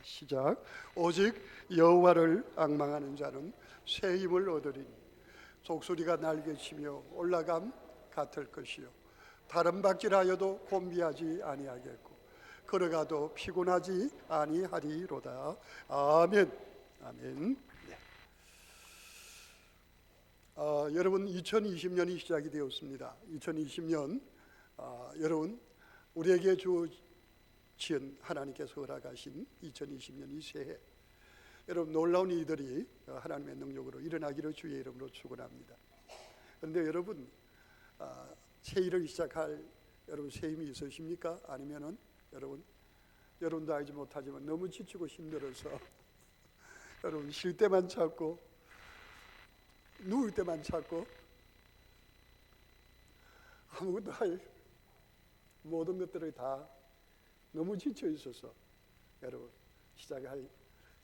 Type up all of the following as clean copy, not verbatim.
시작. 오직 여호와를 앙망하는 자는 새 힘을 얻으리니 독수리가 날개치며 올라감 같을 것이요 다른 박질하여도 곤비하지 아니하겠고 걸어가도 피곤하지 아니하리로다. 아멘. 아멘. 네. 여러분 2020년이 시작이 되었습니다. 2020년 여러분 우리에게 주신 하나님께서 허락하신 2020년 이 새해 여러분 놀라운 일들이 하나님의 능력으로 일어나기를 주의 이름으로 축원합니다. 그런데 여러분 새해를 시작할 여러분 새 힘이 있으십니까? 아니면은 여러분도 알지 못하지만 너무 지치고 힘들어서 여러분 쉴 때만 찾고 누울 때만 찾고 아무것도 할 모든 것들을 다 너무 지쳐 있어서 여러분 시작할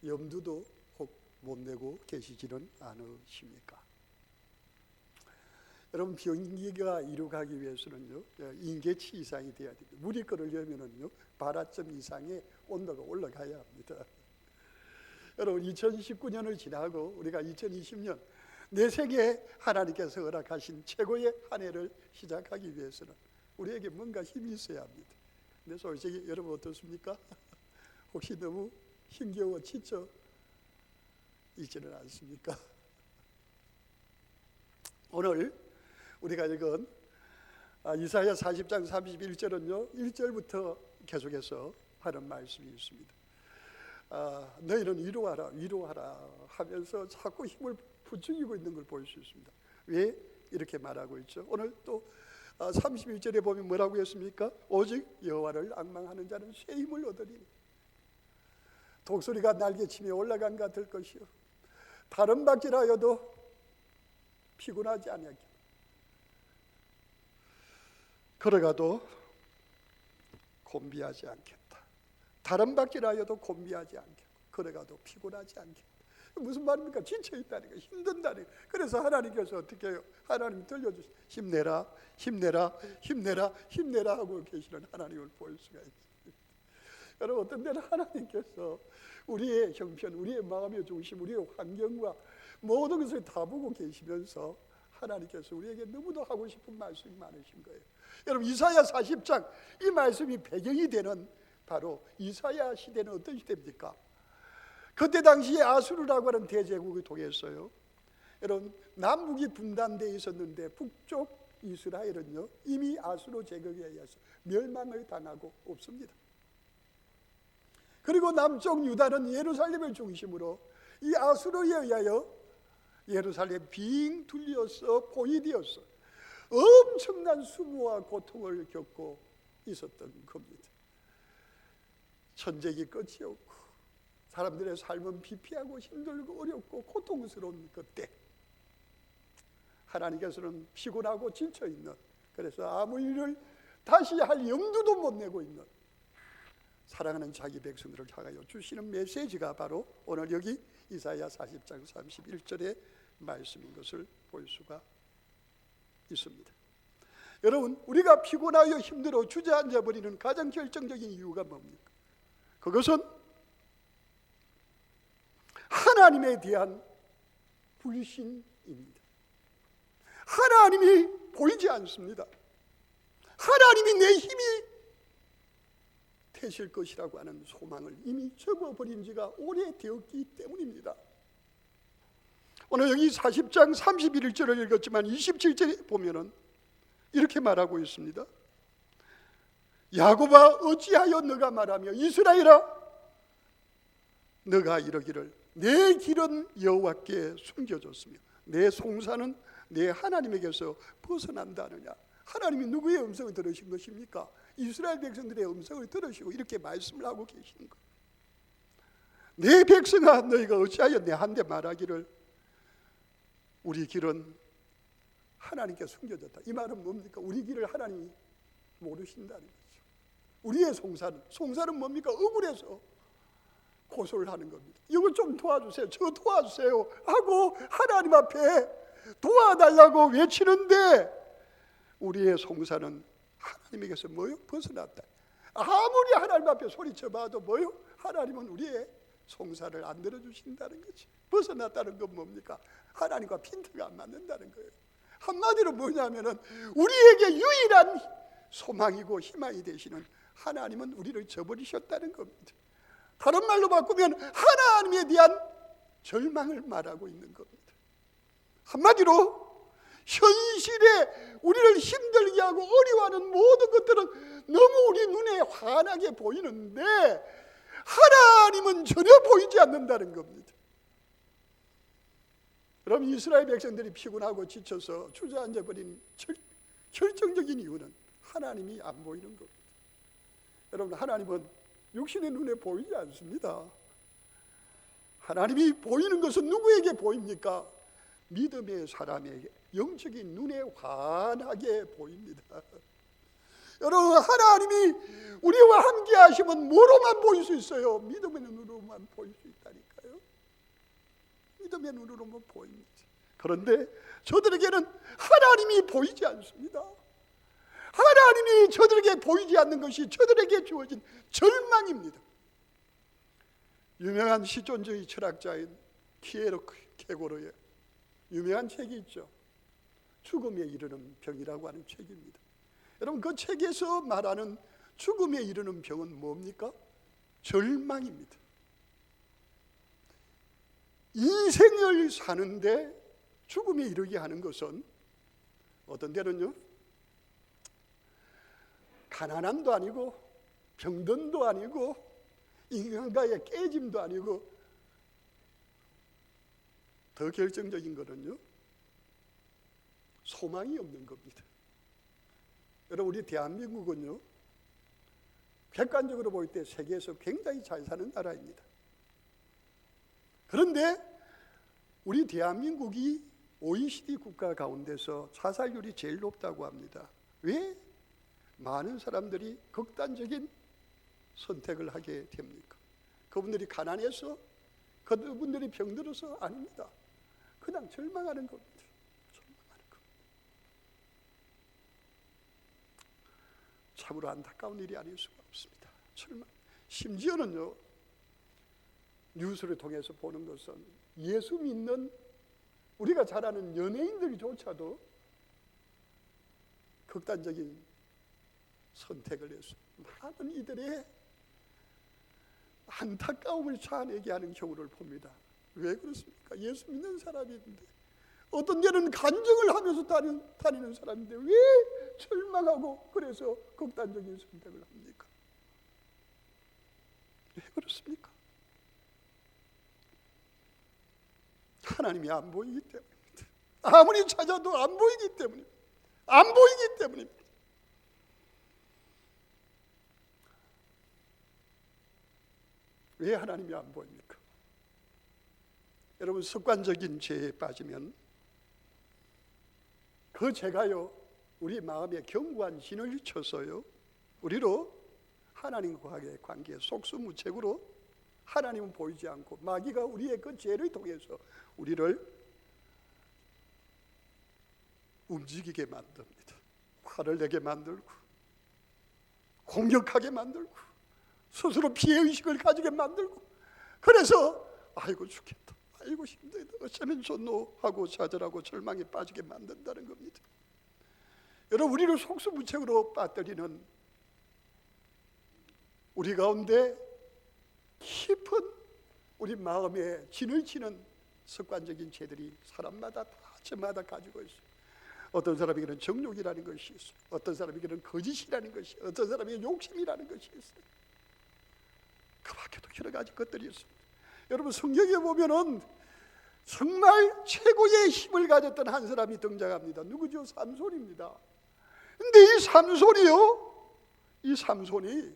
염두도 혹 못 내고 계시지는 않으십니까? 여러분 비행기가 이륙하기 위해서는요 인계치 이상이 돼야 됩니다. 물이 끓으려면은요 발화점 이상의 온도가 올라가야 합니다. 여러분 2019년을 지나고 우리가 2020년 내 생에 하나님께서 허락하신 최고의 한 해를 시작하기 위해서는 우리에게 뭔가 힘이 있어야 합니다. 근데 솔직히 여러분 어떻습니까? 혹시 너무 힘겨워 지쳐 있지는 않습니까? 오늘 우리가 읽은 이사야 40장 31절은요 1절부터 계속해서 하는 말씀이 있습니다. 너희는 위로하라 하면서 자꾸 힘을 부추기고 있는 걸 볼 수 있습니다. 왜 이렇게 말하고 있죠? 오늘 또 31절에 보면 뭐라고 했습니까? 오직 여호와를 앙망하는 자는 새 힘을 얻으리니 독수리가 날개치며 올라간 것 같을 것이요 다른 박질하여도 피곤하지 아니하겠다. 걸어가도 곤비하지 않겠다. 다른 박질하여도 곤비하지 않겠고 걸어가도 피곤하지 않겠다. 무슨 말입니까? 지쳐있다는 거, 힘든다는 거. 그래서 하나님께서 어떻게 해요? 하나님이 들려주시 힘내라, 힘내라, 힘내라, 힘내라 하고 계시는 하나님을 볼 수가 있습니다. 여러분 어떤 때는 하나님께서 우리의 형편, 우리의 마음의 중심, 우리의 환경과 모든 것을 다 보고 계시면서 하나님께서 우리에게 너무도 하고 싶은 말씀이 많으신 거예요. 여러분 이사야 40장 이 말씀이 배경이 되는 바로 이사야 시대는 어떤 시대입니까? 그때 당시에 아수르라고 하는 대제국이 통했어요. 여러분 남북이 분단되어 있었는데 북쪽 이스라엘은요 이미 아수르 제국에 의해서 멸망을 당하고 없습니다. 그리고 남쪽 유다는 예루살렘을 중심으로 이 아수르에 의하여 예루살렘 빙 둘려서 포위되었어. 엄청난 수모와 고통을 겪고 있었던 겁니다. 전쟁이 끝이 없고 사람들의 삶은 비피하고 힘들고 어렵고 고통스러운 그때 하나님께서는 피곤하고 지쳐있는, 그래서 아무 일을 다시 할 염두도 못 내고 있는 사랑하는 자기 백성들을 향하여 주시는 메시지가 바로 오늘 여기 이사야 40장 31절의 말씀인 것을 볼 수가 있습니다. 여러분 우리가 피곤하여 힘들어 주저앉아 버리는 가장 결정적인 이유가 뭡니까? 그것은 하나님에 대한 불신입니다. 하나님이 보이지 않습니다. 하나님이 내 힘이 되실 것이라고 하는 소망을 이미 접어버린 지가 오래되었기 때문입니다. 오늘 여기 40장 31절을 읽었지만 27절에 보면은 이렇게 말하고 있습니다. 야곱아 어찌하여 너가 말하며 이스라엘아 너가 이러기를 내 길은 여호와께 숨겨졌으며 내 송사는 내 하나님에게서 벗어난다느냐. 하나님이 누구의 음성을 들으신 것입니까? 이스라엘 백성들의 음성을 들으시고 이렇게 말씀을 하고 계시는 거예요. 내 백성아 너희가 어찌하여 내한테 말하기를 우리 길은 하나님께 숨겨졌다. 이 말은 뭡니까? 우리 길을 하나님이 모르신다는 거죠. 우리의 송사는 뭡니까? 억울해서 고소를 하는 겁니다. 이거 좀 도와주세요, 저 도와주세요 하고 하나님 앞에 도와달라고 외치는데 우리의 송사는 하나님에게서 뭐요? 벗어났다. 아무리 하나님 앞에 소리쳐봐도 뭐요? 하나님은 우리의 송사를 안 들어주신다는 거지. 벗어났다는 건 뭡니까? 하나님과 핀트가 안 맞는다는 거예요. 한마디로 뭐냐면은 우리에게 유일한 소망이고 희망이 되시는 하나님은 우리를 저버리셨다는 겁니다. 다른 말로 바꾸면 하나님에 대한 절망을 말하고 있는 겁니다. 한마디로 현실에 우리를 힘들게 하고 어려워하는 모든 것들은 너무 우리 눈에 환하게 보이는데 하나님은 전혀 보이지 않는다는 겁니다. 여러분, 이스라엘 백성들이 피곤하고 지쳐서 주저앉아 버린 결정적인 이유는 하나님이 안 보이는 겁니다. 여러분, 하나님은 육신의 눈에 보이지 않습니다. 하나님이 보이는 것은 누구에게 보입니까? 믿음의 사람에게 영적인 눈에 환하게 보입니다. 여러분, 하나님이 우리와 함께 하시면 뭐로만 보일 수 있어요? 믿음의 눈으로만 보일 수 있다니까요. 믿음의 눈으로만 보입니다. 그런데 저들에게는 하나님이 보이지 않습니다. 하나님이 저들에게 보이지 않는 것이 저들에게 주어진 절망입니다. 유명한 실존주의 철학자인 키에르케고르의 유명한 책이 있죠. 죽음에 이르는 병이라고 하는 책입니다. 여러분, 그 책에서 말하는 죽음에 이르는 병은 뭡니까? 절망입니다. 인생을 사는데 죽음에 이르게 하는 것은 어떤 때는요, 가난함도 아니고 병든도 아니고 인간과의 깨짐도 아니고 더 결정적인 것은요, 소망이 없는 겁니다. 여러분, 우리 대한민국은요, 객관적으로 볼 때 세계에서 굉장히 잘 사는 나라입니다. 그런데 우리 대한민국이 OECD 국가 가운데서 자살률이 제일 높다고 합니다. 왜 많은 사람들이 극단적인 선택을 하게 됩니까? 그분들이 가난해서, 그분들이 병들어서 아닙니다. 그냥 절망하는 겁니다. 절망하는 겁니다. 참으로 안타까운 일이 아닐 수가 없습니다. 절망. 심지어는요, 뉴스를 통해서 보는 것은 예수 믿는 우리가 잘 아는 연예인들조차도 극단적인 선택을 해서 많은 이들의 안타까움을 자아내게 하는 경우를 봅니다. 왜 그렇습니까? 예수 믿는 사람인데, 어떤 때는 간증을 하면서 다니는 사람인데 왜 절망하고 그래서 극단적인 선택을 합니까? 왜 그렇습니까? 하나님이 안 보이기 때문입니다. 아무리 찾아도 안 보이기 때문입니다. 안 보이기 때문입니다. 왜 하나님이 안 보입니까? 여러분, 습관적인 죄에 빠지면 그 죄가요, 우리 마음에 견고한 진을 쳐서요, 우리로 하나님과의 관계 속수무책으로 하나님은 보이지 않고 마귀가 우리의 그 죄를 통해서 우리를 움직이게 만듭니다. 화를 내게 만들고 공격하게 만들고 스스로 피해의식을 가지게 만들고, 그래서 아이고 죽겠다, 아이고 힘들다, 어쩌면 좋노 하고 좌절하고 절망에 빠지게 만든다는 겁니다. 여러분, 우리를 속수무책으로 빠뜨리는 우리 가운데 깊은 우리 마음에 진을 치는 습관적인 죄들이 사람마다 다 저마다 가지고 있어요. 어떤 사람에게는 정욕이라는 것이 있어요. 어떤 사람에게는 거짓이라는 것이 있어요. 어떤 사람에게는 욕심이라는 것이 있어요. 그 밖에도 여러 가지 것들이 있습니다. 여러분, 성경에 보면은 정말 최고의 힘을 가졌던 한 사람이 등장합니다. 누구죠? 삼손입니다. 근데 이 삼손이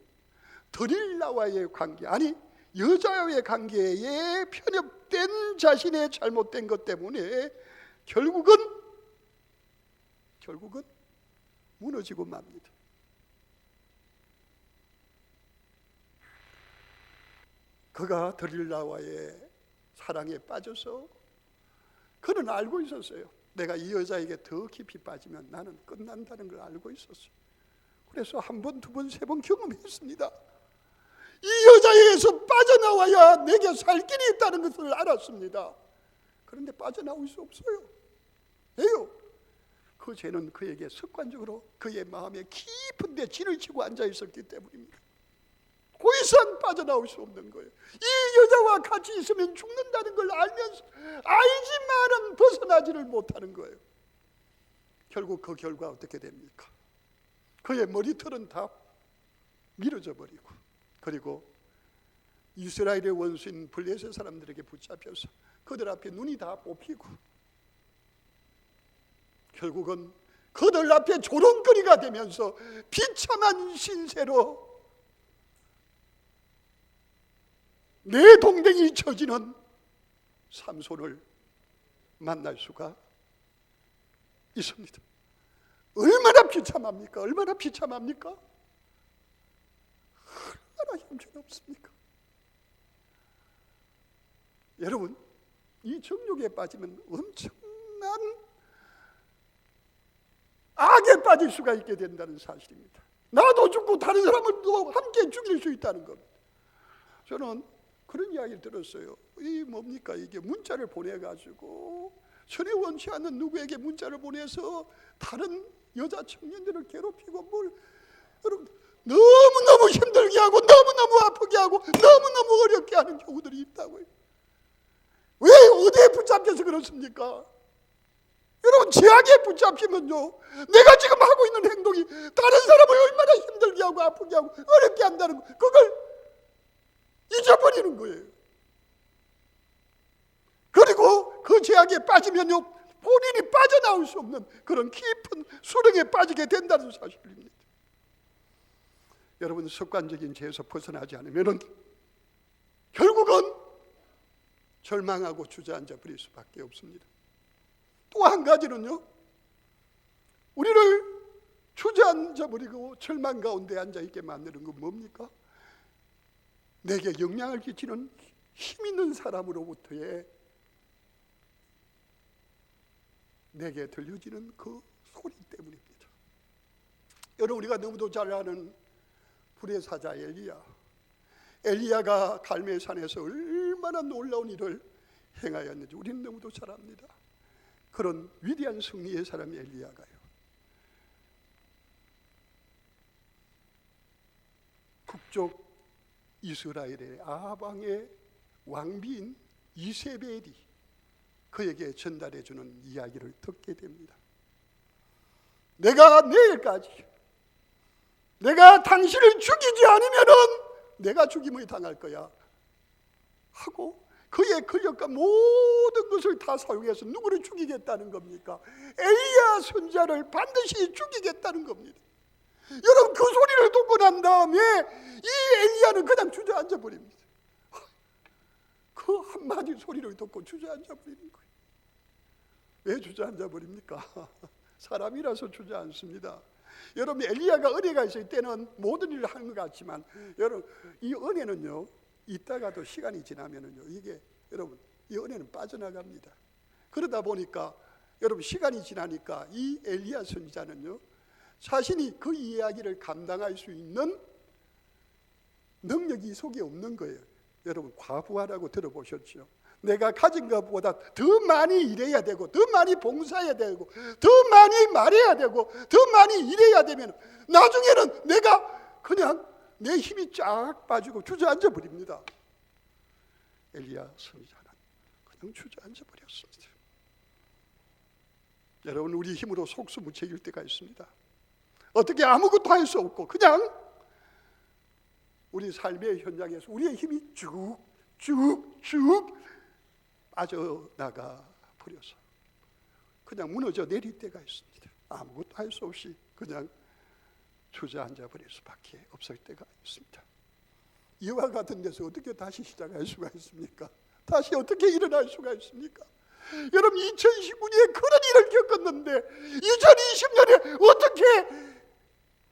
드릴라와의 관계, 아니 여자와의 관계에 편협된 자신의 잘못된 것 때문에 결국은 무너지고 맙니다. 그가 드릴라와의 사랑에 빠져서 그는 알고 있었어요. 내가 이 여자에게 더 깊이 빠지면 나는 끝난다는 걸 알고 있었어요. 그래서 한 번, 두 번, 세 번 경험했습니다. 이 여자에게서 빠져나와야 내게 살 길이 있다는 것을 알았습니다. 그런데 빠져나올 수 없어요. 왜요? 그 죄는 그에게 습관적으로 그의 마음에 깊은 데 진을 치고 앉아 있었기 때문입니다. 그 이상 빠져나올 수 없는 거예요. 이 여자와 같이 있으면 죽는다는 걸 알면서 알지만은 벗어나지를 못하는 거예요. 결국 그 결과 어떻게 됩니까? 그의 머리털은 다 밀어져 버리고, 그리고 이스라엘의 원수인 블레셋 사람들에게 붙잡혀서 그들 앞에 눈이 다 뽑히고, 결국은 그들 앞에 조롱거리가 되면서 비참한 신세로 내 동댕이 처지는 삼손을 만날 수가 있습니다. 얼마나 비참합니까? 얼마나 비참합니까? 얼마나 형편없습니까? 여러분, 이 정욕에 빠지면 엄청난 악에 빠질 수가 있게 된다는 사실입니다. 나도 죽고 다른 사람을 또 함께 죽일 수 있다는 겁니다. 저는 그런 이야기를 들었어요. 이 뭡니까? 이게 문자를 보내가지고 전혀 원치 않는 누구에게 문자를 보내서 다른 여자 청년들을 괴롭히고 뭘, 여러분, 너무너무 힘들게 하고 너무너무 아프게 하고 너무너무 어렵게 하는 경우들이 있다고요. 왜 어디에 붙잡혀서 그렇습니까? 여러분, 죄악에 붙잡히면요, 내가 지금 하고 있는 행동이 다른 사람을 얼마나 힘들게 하고 아프게 하고 어렵게 한다는 거, 그걸 잊어버리는 거예요. 그리고 그 죄악에 빠지면요, 본인이 빠져나올 수 없는 그런 깊은 수렁에 빠지게 된다는 사실입니다. 여러분, 습관적인 죄에서 벗어나지 않으면 결국은 절망하고 주저앉아 버릴 수밖에 없습니다. 또 한 가지는요, 우리를 주저앉아 버리고 절망 가운데 앉아 있게 만드는 건 뭡니까? 내게 영향을 끼치는 힘 있는 사람으로부터의 내게 들려지는 그 소리 때문입니다. 여러분, 우리가 너무도 잘 아는 불의 사자 엘리야가 갈멜산에서 얼마나 놀라운 일을 행하였는지 우리는 너무도 잘 압니다. 그런 위대한 승리의 사람 엘리야가요, 북쪽 이스라엘의 아방의 왕비인 이세벨이 그에게 전달해주는 이야기를 듣게 됩니다. 내가 내일까지 내가 당신을 죽이지 않으면은 내가 죽임을 당할 거야 하고 그의 권력과 모든 것을 다 사용해서 누구를 죽이겠다는 겁니까? 엘리야 선지자를 반드시 죽이겠다는 겁니다. 여러분, 그 소리를 듣고 난 다음에 이 엘리야는 그냥 주저앉아 버립니다. 그 한마디 소리를 듣고 주저앉아 버리는 거예요. 왜 주저앉아 버립니까? 사람이라서 주저앉습니다. 여러분, 엘리야가 은혜가 있을 때는 모든 일을 하는 것 같지만, 여러분, 이 은혜는요, 있다가도 시간이 지나면은요, 이게 여러분, 이 은혜는 빠져나갑니다. 그러다 보니까 여러분, 시간이 지나니까 이 엘리야 선지자는요, 자신이 그 이야기를 감당할 수 있는 능력이 속에 없는 거예요. 여러분, 과부하라고 들어보셨죠? 내가 가진 것보다 더 많이 일해야 되고, 더 많이 봉사해야 되고, 더 많이 말해야 되고, 더 많이 일해야 되면 나중에는 내가 그냥 내 힘이 쫙 빠지고 주저앉아 버립니다. 엘리야 선지자는 그냥 주저앉아 버렸습니다. 여러분, 우리 힘으로 속수무책일 때가 있습니다. 어떻게 아무것도 할 수 없고 그냥 우리 삶의 현장에서 우리의 힘이 쭉쭉쭉 빠져나가 버려서 그냥 무너져 내릴 때가 있습니다. 아무것도 할 수 없이 그냥 주저앉아 버릴 수밖에 없을 때가 있습니다. 이와 같은 데서 어떻게 다시 시작할 수가 있습니까? 다시 어떻게 일어날 수가 있습니까? 여러분, 2019년에 그런 일을 겪었는데 2020년에 어떻게,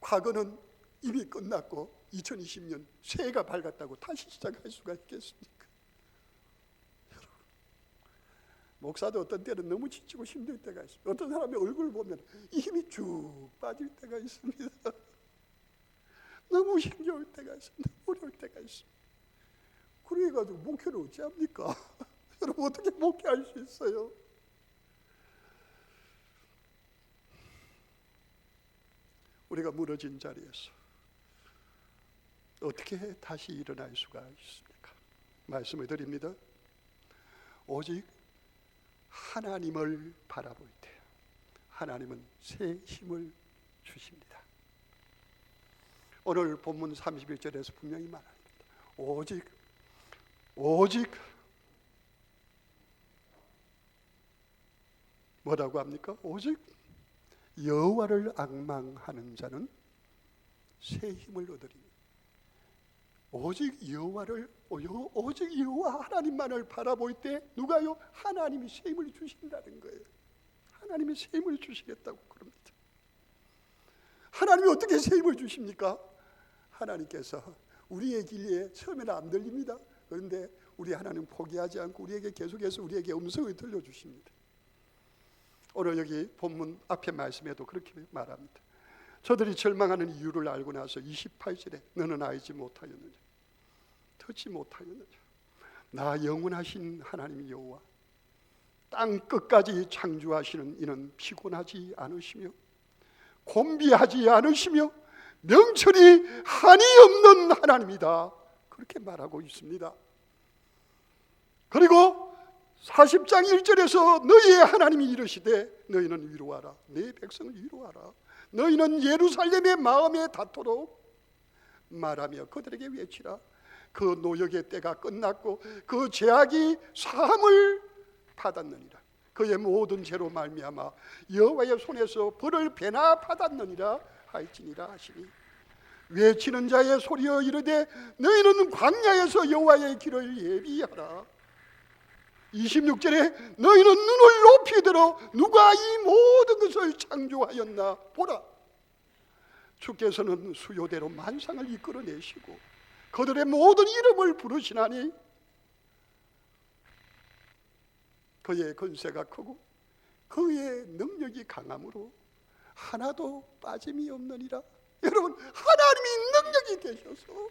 과거는 이미 끝났고 2020년 새해가 밝았다고 다시 시작할 수가 있겠습니까? 여러분, 목사도 어떤 때는 너무 지치고 힘들 때가 있습니다. 어떤 사람의 얼굴을 보면 이 힘이 쭉 빠질 때가 있습니다. 너무 힘겨울 때가 있어. 너무 어려울 때가 있어. 그래가지고 목회를 어찌합니까? 여러분 어떻게 목회할 수 있어요? 우리가 무너진 자리에서 어떻게 다시 일어날 수가 있습니까? 말씀을 드립니다. 오직 하나님을 바라볼 때 하나님은 새 힘을 주십니다. 오늘 본문 31절에서 분명히 말합니다. 오직 뭐라고 합니까? 오직 여호와를 앙망하는 자는 새 힘을 얻으리니. 오직 여호와 하나님만을 바라볼 때 누가요? 하나님이 새 힘을 주신다는 거예요. 하나님이 새 힘을 주시겠다고 그럽니다. 하나님이 어떻게 새 힘을 주십니까? 하나님께서 우리의 길에 처음에는 안 들립니다. 그런데 우리 하나님 포기하지 않고 우리에게 계속해서 우리에게 음성을 들려주십니다. 오늘 여기 본문 앞에 말씀에도 그렇게 말합니다. 저들이 절망하는 이유를 알고 나서 28절에 너는 알지 못하였느냐, 듣지 못하였느냐. 나 영원하신 하나님 여호와 땅 끝까지 창조하시는 이는 피곤하지 않으시며 곤비하지 않으시며 명철이 한이 없는 하나님이다. 그렇게 말하고 있습니다. 그리고 40장 1절에서 너희의 하나님이 이르시되 너희는 위로하라, 내 백성을 위로하라. 너희는 예루살렘의 마음에 닿도록 말하며 그들에게 외치라. 그 노역의 때가 끝났고 그 죄악이 사함을 받았느니라. 그의 모든 죄로 말미암아 여호와의 손에서 벌을 배나 받았느니라 할지니라 하시니 외치는 자의 소리여 이르되 너희는 광야에서 여호와의 길을 예비하라. 26절에 너희는 눈을 높이 들어 누가 이 모든 것을 창조하였나 보라. 주께서는 수요대로 만상을 이끌어내시고 그들의 모든 이름을 부르시나니 그의 권세가 크고 그의 능력이 강함으로 하나도 빠짐이 없느니라. 여러분 하나님이 능력이 되셔서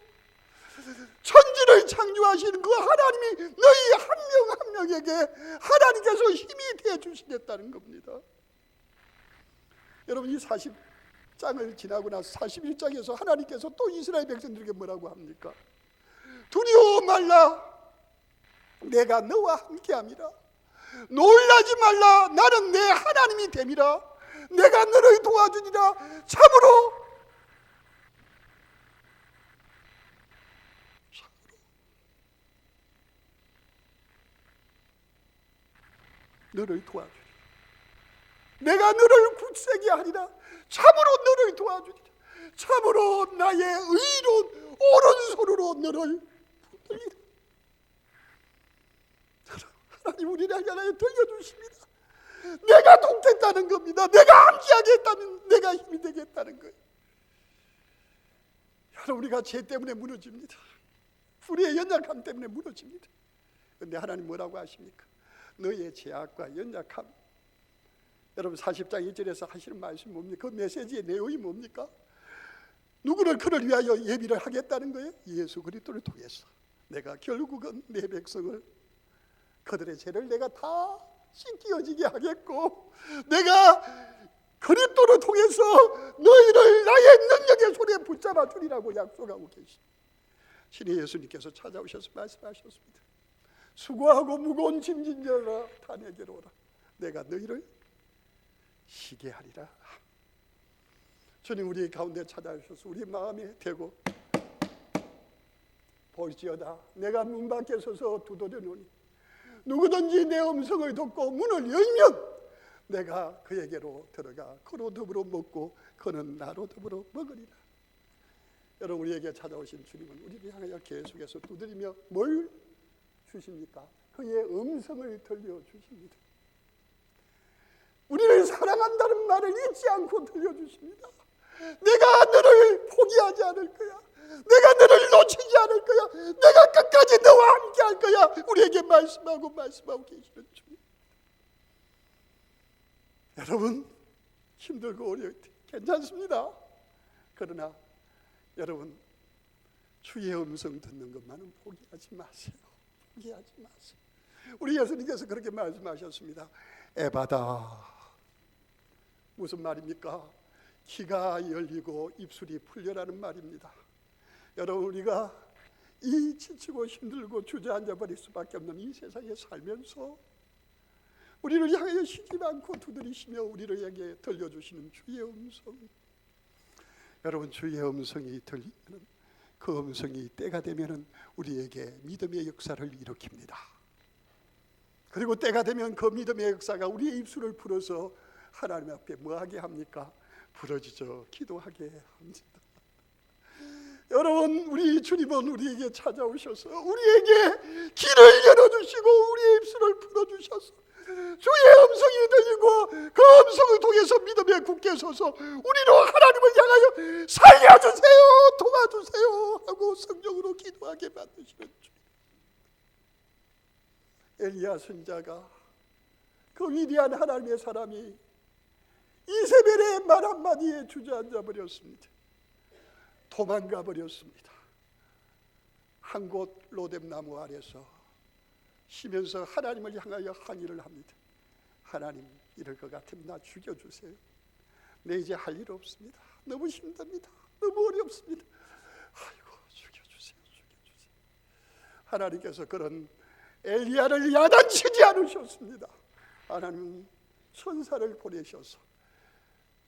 천지를 창조하시는 그 하나님이 너희 한 명 한 명에게 하나님께서 힘이 되어 주시겠다는 겁니다. 여러분 이 40장을 지나고 나서 41장에서 하나님께서 또 이스라엘 백성들에게 뭐라고 합니까? 두려워 말라, 내가 너와 함께함이라. 놀라지 말라, 나는 내 하나님이 됨이라. 내가 너를 도와주니라. 참으로 너를 도와주리라. 내가 너를 굳세게 하리라. 참으로 너를 도와주리라. 참으로 나의 의로운 오른손으로 너를 붙들리라. 하나님 우리를 향하여 들려주십니다. 내가 돕겠다는 겁니다. 내가 함께하겠다는, 내가 힘이 되겠다는 거예요. 여러분 우리가 죄 때문에 무너집니다. 우리의 연약함 때문에 무너집니다. 그런데 하나님 뭐라고 하십니까? 너의 죄악과 연약함. 여러분 40장 1절에서 하시는 말씀이 뭡니까? 그 메시지의 내용이 뭡니까? 누구를 그를 위하여 예비를 하겠다는 거예요? 예수 그리스도를 통해서 내가 결국은 내 백성을 그들의 죄를 내가 다 씻기어지게 하겠고 내가 그리스도를 통해서 너희를 나의 능력의 손에 붙잡아 주리라고 약속하고 계십니다. 신의 예수님께서 찾아오셔서 말씀하셨습니다. 수고하고 무거운 짐진 자라 다 내게로 오라. 내가 너희를 쉬게 하리라. 주님 우리 가운데 찾아오셔서 우리 마음에 대고 볼지어다 내가 문 밖에 서서 두드려노니 누구든지 내 음성을 듣고 문을 열면 내가 그에게로 들어가 그로 더불어 먹고 그는 나로 더불어 먹으리라. 여러분 우리에게 찾아오신 주님은 우리를 향하여 계속해서 두드리며 뭘 주십니까? 그의 음성을 들려주십니다. 우리를 사랑한다는 말을 잊지 않고 들려주십니다. 내가 너를 포기하지 않을 거야. 내가 너를 놓치지 않을 거야. 내가 끝까지 너와 함께 할 거야. 우리에게 말씀하고 계시는 주님. 여러분 힘들고 어려울 때 괜찮습니다. 그러나 여러분, 주의 음성 듣는 것만은 포기하지 마세요. 포기하지 마세요. 우리 예수님께서 그렇게 말씀하셨습니다. 에바다. 무슨 말입니까? 귀가 열리고 입술이 풀려라는 말입니다. 여러분, 우리가 이 지치고 힘들고 주저앉아 버릴 수밖에 없는 이 세상에 살면서 우리를 향하여 쉬지 않고 두드리시며 우리를 향해 들려주시는 주의 음성, 여러분, 주의 음성이 들리면 그 음성이 때가 되면 우리에게 믿음의 역사를 일으킵니다. 그리고 때가 되면 그 믿음의 역사가 우리의 입술을 풀어서 하나님 앞에 뭐하게 합니까? 부러지죠. 기도하게 합니다. 여러분, 우리 주님은 우리에게 찾아오셔서 우리에게 길을 열어주시고 우리의 입술을 풀어주셔서 주의 음성이 들리고 그 음성을 통해서 믿음에 굳게 서서 우리로 하나님을 향하여 살려주세요, 도와주세요 하고 성령으로 기도하게 만드시는 주. 엘리야 선지자가, 그 위대한 하나님의 사람이 이세벨의 말 한마디에 주저앉아 버렸습니다. 도망가 버렸습니다. 한 곳 로뎀나무 아래서 쉬면서 하나님을 향하여 항의를 합니다. 하나님, 이럴 것 같으면 나 죽여주세요. 내 이제 할 일 없습니다. 너무 힘듭니다. 너무 어렵습니다. 아이고, 죽여주세요. 하나님께서 그런 엘리야를 야단치지 않으셨습니다. 하나님은 천사를 보내셔서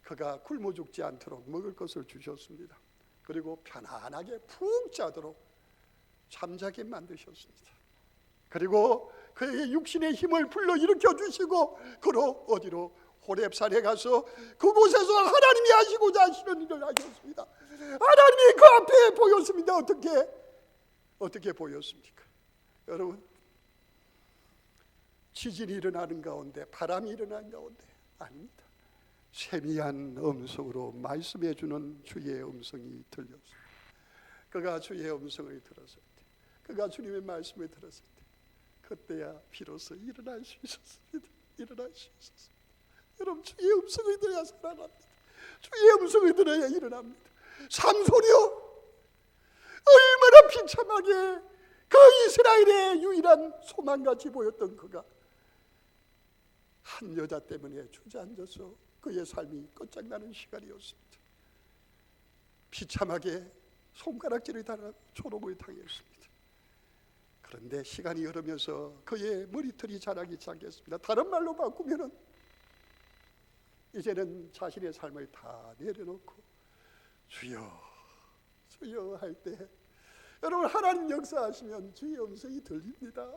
그가 굶어 죽지 않도록 먹을 것을 주셨습니다. 그리고 편안하게 푹 자도록 잠자게 만드셨습니다. 그리고 그에게 육신의 힘을 불러일으켜 주시고 그로 어디로? 호렙산에 가서 그곳에서 하나님이 하시고자 하시는 일을 하셨습니다. 하나님이 그 앞에 보였습니다. 어떻게 보였습니까? 여러분, 지진이 일어나는 가운데, 바람이 일어나는 가운데 아닙니다. 세미한 음성으로 말씀해 주는 주의 음성이 들렸습니다. 그가 주의 음성을 들었을 때, 그가 주님의 말씀을 들었을 때, 그때야 비로소 일어날 수 있었습니다. 일어날 수 있었습니다. 여러분, 주의 음성을 들어야 살아납니다. 주의 음성을 들어야 일어납니다. 삼손이요, 얼마나 비참하게 그 이스라엘의 유일한 소망같이 보였던 그가 한 여자 때문에 주저앉아서 그의 삶이 끝장나는 시간이었습니다. 비참하게 손가락질을 당하고 조롱을 당했습니다. 그런데 시간이 흐르면서 그의 머리털이 자라기 시작했습니다. 다른 말로 바꾸면은 이제는 자신의 삶을 다 내려놓고 주여 주여 할 때, 여러분, 하나님 역사하시면 주의 음성이 들립니다.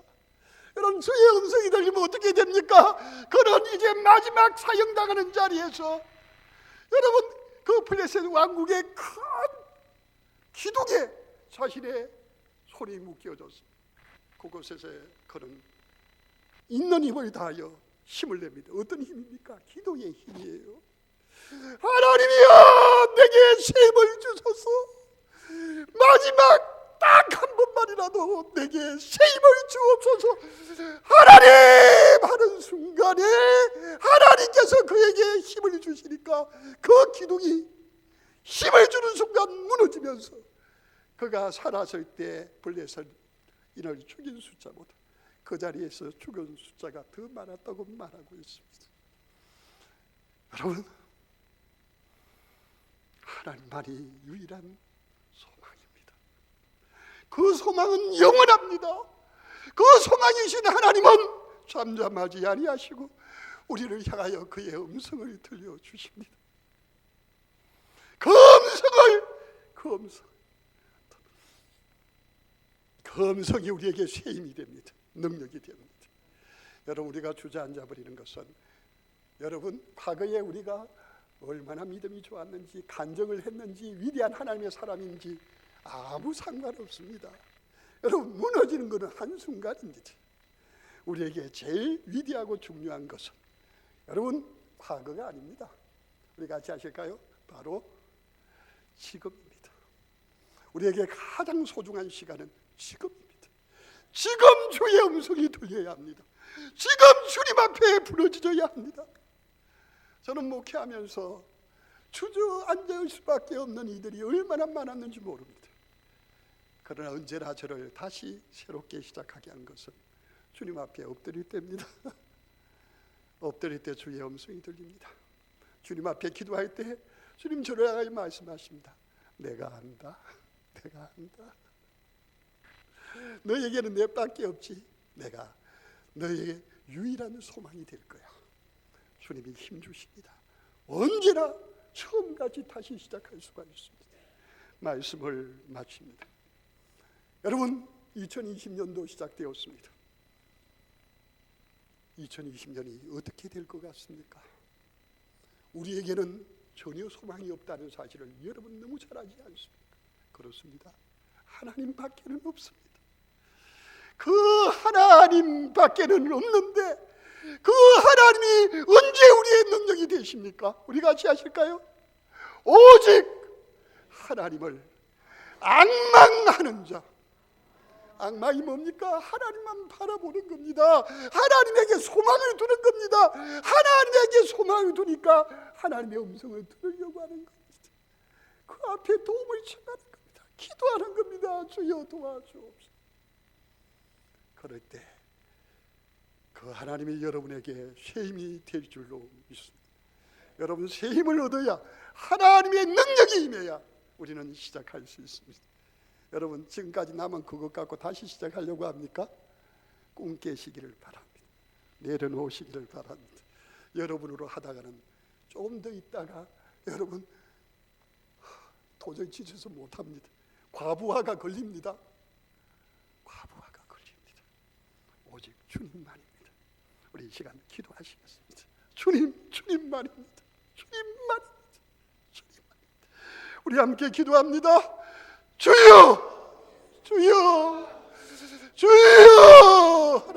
여러분, 주의 음성이 들리면 어떻게 됩니까? 그는 이제 마지막 사형당하는 자리에서, 여러분, 그 블레셋 왕국의 큰 기둥에 자신의 손이 묶여졌습니다. 그곳에서 그는 있는 힘을 다하여 힘을 냅니다. 어떤 힘입니까? 기도의 힘이에요. 하나님이여, 내게 새 힘을 주소서. 마지막 딱 한 번만이라도 내게 새 힘을 주옵소서. 하나님 하는 순간에 하나님께서 그에게 힘을 주시니까 그 기둥이 힘을 주는 순간 무너지면서 그가 살았을 때 블레셋인을 죽인 숫자보다 그 자리에서 죽은 숫자가 더 많았다고 말하고 있습니다. 여러분, 하나님만이 유일한 소망입니다. 그 소망은 영원합니다. 그 소망이신 하나님은 잠잠하지 아니하시고 우리를 향하여 그의 음성을 들려주십니다. 그 음성이 우리에게 새 힘이 됩니다. 능력이 됩니다. 여러분, 우리가 주저앉아 버리는 것은, 여러분, 과거에 우리가 얼마나 믿음이 좋았는지, 간증을 했는지, 위대한 하나님의 사람인지 아무 상관없습니다. 여러분, 무너지는 것은 한순간입니다. 우리에게 제일 위대하고 중요한 것은, 여러분, 과거가 아닙니다. 우리 같이 하실까요? 바로 지금입니다. 우리에게 가장 소중한 시간은 지금입니다. 지금 주의 음성이 들려야 합니다. 지금 주님 앞에 부르짖어야 합니다. 저는 목회하면서 주저앉을 수밖에 없는 이들이 얼마나 많았는지 모릅니다. 그러나 언제나 저를 다시 새롭게 시작하게 한 것은 주님 앞에 엎드릴 때입니다. 엎드릴 때 주의 음성이 들립니다. 주님 앞에 기도할 때 주님 저를 향하여 말씀하십니다. 내가 안다. 내가 안다. 너에게는 내 밖에 없지. 내가 너에게 유일한 소망이 될 거야. 주님이 힘주십니다. 언제나 처음같이 다시 시작할 수가 있습니다. 말씀을 마칩니다. 여러분, 2020년도 시작되었습니다. 2020년이 어떻게 될 것 같습니까? 우리에게는 전혀 소망이 없다는 사실을 여러분 너무 잘 알지 않습니까? 그렇습니다. 하나님 밖에는 없습니다. 그 하나님 밖에는 없는데 그 하나님이 언제 우리의 능력이 되십니까? 우리 같이 하실까요? 오직 하나님을 앙망하는 자. 앙망이 뭡니까? 하나님만 바라보는 겁니다. 하나님에게 소망을 두는 겁니다. 하나님에게 소망을 두니까 하나님의 음성을 들으려고 하는 겁니다. 그 앞에 도움을 청하는 겁니다. 기도하는 겁니다. 주여 도와주옵소서. 그럴 때 그 하나님이 여러분에게 새 힘이 될 줄로 믿습니다. 여러분, 새 힘을 얻어야 하나님의 능력이 임해야 우리는 시작할 수 있습니다. 여러분, 지금까지 남은 그것 갖고 다시 시작하려고 합니까? 꿈 깨시기를 바랍니다. 내려놓으시기를 바랍니다. 여러분으로 하다가는 조금 더 있다가 여러분 도저히 지쳐서 못합니다. 과부하가 걸립니다. 과부하가 걸립니다. 오직 주님만입니다. 우리 이 시간 기도하시겠습니다. 주님만입니다. 주님만입니다. 우리 함께 기도합니다. 주여! 주여! 주여!